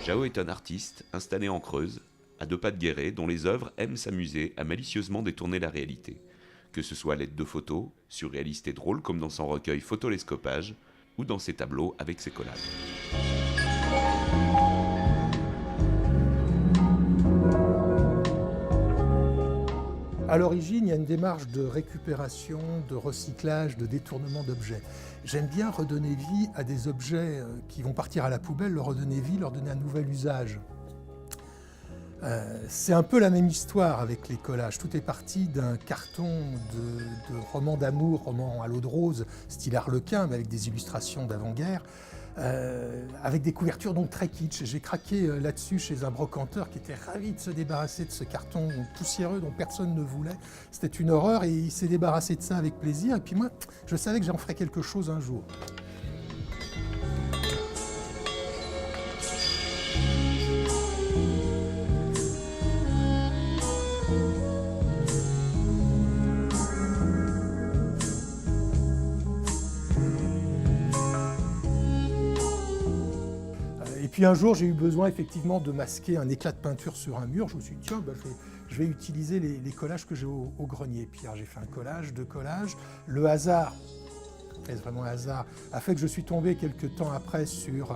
Jao est un artiste installé en Creuse, à 2 pas de Guéret, dont les œuvres aiment s'amuser à malicieusement détourner la réalité. Que ce soit à l'aide de photos, surréalistes et drôles comme dans son recueil Photolescopage, ou dans ses tableaux avec ses collages. À l'origine, il y a une démarche de récupération, de recyclage, de détournement d'objets. J'aime bien redonner vie à des objets qui vont partir à la poubelle, leur redonner vie, leur donner un nouvel usage. C'est un peu la même histoire avec les collages. Tout est parti d'un carton de roman d'amour, roman à l'eau de rose, style Harlequin, mais avec des illustrations d'avant-guerre, avec des couvertures donc très kitsch. J'ai craqué là-dessus chez un brocanteur qui était ravi de se débarrasser de ce carton poussiéreux dont personne ne voulait. C'était une horreur et il s'est débarrassé de ça avec plaisir. Et puis moi, je savais que j'en ferais quelque chose un jour. Et puis un jour, j'ai eu besoin effectivement de masquer un éclat de peinture sur un mur. Je me suis dit, tiens, je vais utiliser les collages que j'ai au grenier. Puis j'ai fait un collage, 2 collages. Le hasard, est-ce vraiment un hasard, a fait que je suis tombé quelques temps après sur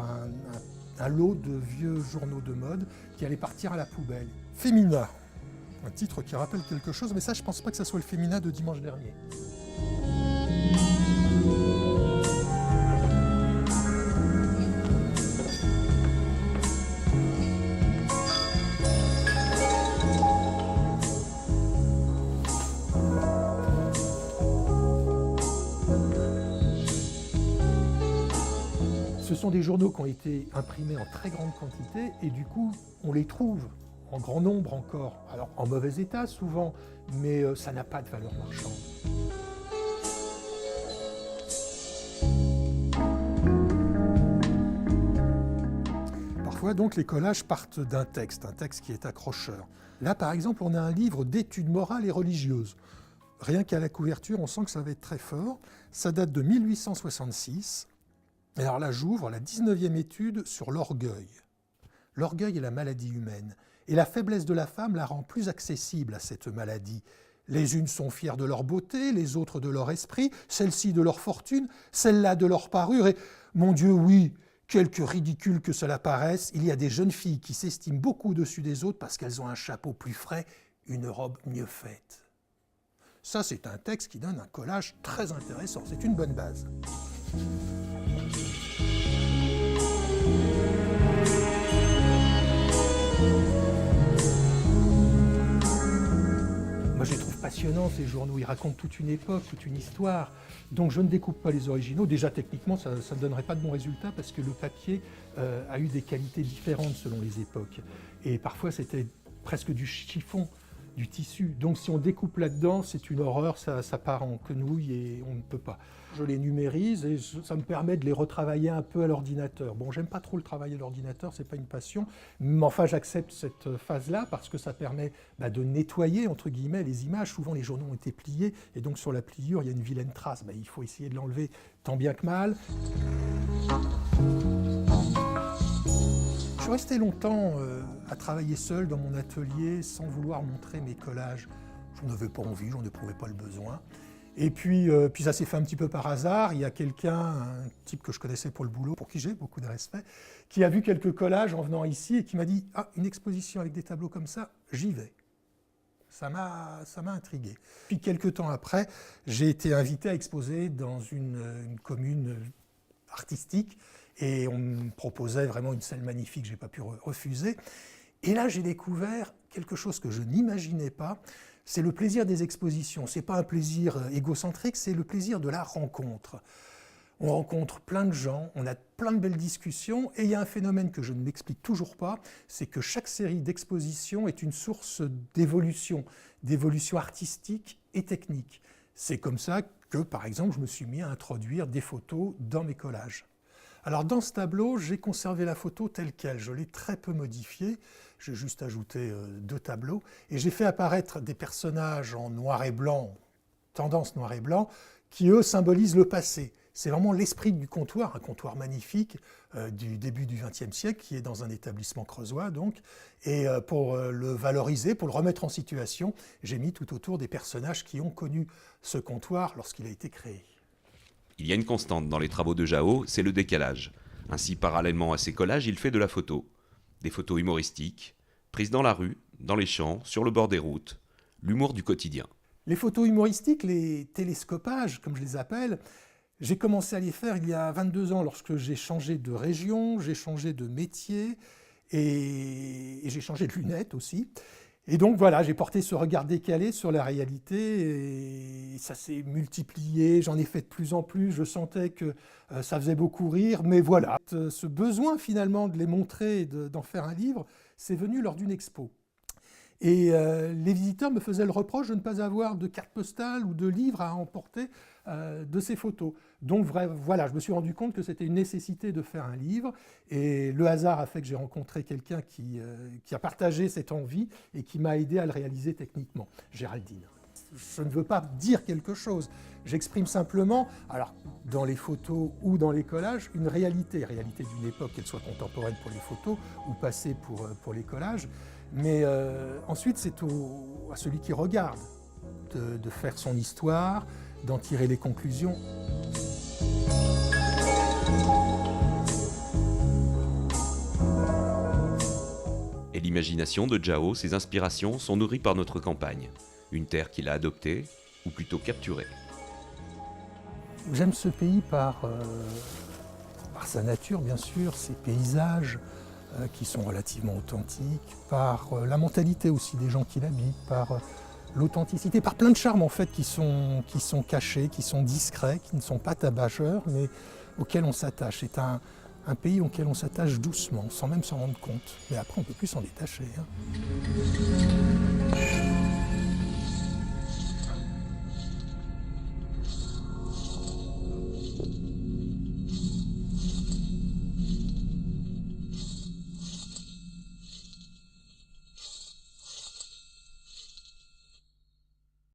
un lot de vieux journaux de mode qui allaient partir à la poubelle. Femina, un titre qui rappelle quelque chose, mais ça, je ne pense pas que ça soit le Femina de dimanche dernier. Ce sont des journaux qui ont été imprimés en très grande quantité et du coup, on les trouve en grand nombre encore. Alors, en mauvais état souvent, mais ça n'a pas de valeur marchande. Parfois, donc, les collages partent d'un texte, un texte qui est accrocheur. Là, par exemple, on a un livre d'études morales et religieuses. Rien qu'à la couverture, on sent que ça va être très fort. Ça date de 1866. Et alors là, j'ouvre la 19e étude sur l'orgueil. L'orgueil est la maladie humaine. Et la faiblesse de la femme la rend plus accessible à cette maladie. Les unes sont fières de leur beauté, les autres de leur esprit, celles-ci de leur fortune, celles-là de leur parure. Et, mon Dieu, oui, quelque ridicule que cela paraisse, il y a des jeunes filles qui s'estiment beaucoup au-dessus des autres parce qu'elles ont un chapeau plus frais, une robe mieux faite. Ça, c'est un texte qui donne un collage très intéressant. C'est une bonne base. Moi, je les trouve passionnants, ces journaux. Ils racontent toute une époque, toute une histoire. Donc, je ne découpe pas les originaux. Déjà, techniquement, ça ne donnerait pas de bons résultats parce que le papier a eu des qualités différentes selon les époques. Et parfois, c'était presque du chiffon, du tissu. Donc, si on découpe là-dedans, c'est une horreur, ça part en quenouille et on ne peut pas. Je les numérise et ça me permet de les retravailler un peu à l'ordinateur. Bon, j'aime pas trop le travail à l'ordinateur, c'est pas une passion, mais enfin j'accepte cette phase-là parce que ça permet de nettoyer, entre guillemets, les images. Souvent les journaux ont été pliés et donc sur la pliure, il y a une vilaine trace. Il faut essayer de l'enlever tant bien que mal. Je suis resté longtemps à travailler seul dans mon atelier sans vouloir montrer mes collages. Je n'en avais pas envie, j'en éprouvais pas le besoin. Et puis ça s'est fait un petit peu par hasard. Il y a quelqu'un, un type que je connaissais pour le boulot, pour qui j'ai beaucoup de respect, qui a vu quelques collages en venant ici et qui m'a dit « Ah, une exposition avec des tableaux comme ça, j'y vais ». Ça m'a intrigué. Puis quelques temps après, j'ai été invité à exposer dans une commune artistique et on me proposait vraiment une salle magnifique, je n'ai pas pu refuser. Et là, j'ai découvert quelque chose que je n'imaginais pas. C'est le plaisir des expositions. Ce n'est pas un plaisir égocentrique, c'est le plaisir de la rencontre. On rencontre plein de gens, on a plein de belles discussions, et il y a un phénomène que je ne m'explique toujours pas, c'est que chaque série d'expositions est une source d'évolution artistique et technique. C'est comme ça que, par exemple, je me suis mis à introduire des photos dans mes collages. Alors dans ce tableau, j'ai conservé la photo telle qu'elle, je l'ai très peu modifiée, j'ai juste ajouté 2 tableaux, et j'ai fait apparaître des personnages en noir et blanc, tendance noir et blanc, qui eux symbolisent le passé. C'est vraiment l'esprit du comptoir, un comptoir magnifique du début du XXe siècle, qui est dans un établissement creusois donc. Et pour le valoriser, pour le remettre en situation, j'ai mis tout autour des personnages qui ont connu ce comptoir lorsqu'il a été créé. Il y a une constante dans les travaux de Jao, c'est le décalage. Ainsi, parallèlement à ses collages, il fait de la photo. Des photos humoristiques, prises dans la rue, dans les champs, sur le bord des routes. L'humour du quotidien. Les photos humoristiques, les télescopages, comme je les appelle, j'ai commencé à les faire il y a 22 ans lorsque j'ai changé de région, j'ai changé de métier et j'ai changé de lunettes aussi. Et donc voilà, j'ai porté ce regard décalé sur la réalité et ça s'est multiplié, j'en ai fait de plus en plus, je sentais que ça faisait beaucoup rire, mais voilà. Ce besoin finalement de les montrer et d'en faire un livre, c'est venu lors d'une expo. Et les visiteurs me faisaient le reproche de ne pas avoir de carte postale ou de livre à emporter de ces photos. Donc voilà, je me suis rendu compte que c'était une nécessité de faire un livre et le hasard a fait que j'ai rencontré quelqu'un qui a partagé cette envie et qui m'a aidé à le réaliser techniquement, Géraldine. Je ne veux pas dire quelque chose, j'exprime simplement, alors dans les photos ou dans les collages, une réalité d'une époque, qu'elle soit contemporaine pour les photos ou passée pour les collages. Mais ensuite, c'est à celui qui regarde de faire son histoire, d'en tirer les conclusions. Et l'imagination de Jao, ses inspirations sont nourries par notre campagne. Une terre qu'il a adoptée, ou plutôt capturée. J'aime ce pays par sa nature, bien sûr, ses paysages, qui sont relativement authentiques, par la mentalité aussi des gens qui l'habitent, par l'authenticité, par plein de charmes en fait qui sont cachés, qui sont discrets, qui ne sont pas tabacheurs, mais auxquels on s'attache. C'est un pays auquel on s'attache doucement, sans même s'en rendre compte. Mais après, on ne peut plus s'en détacher. Hein.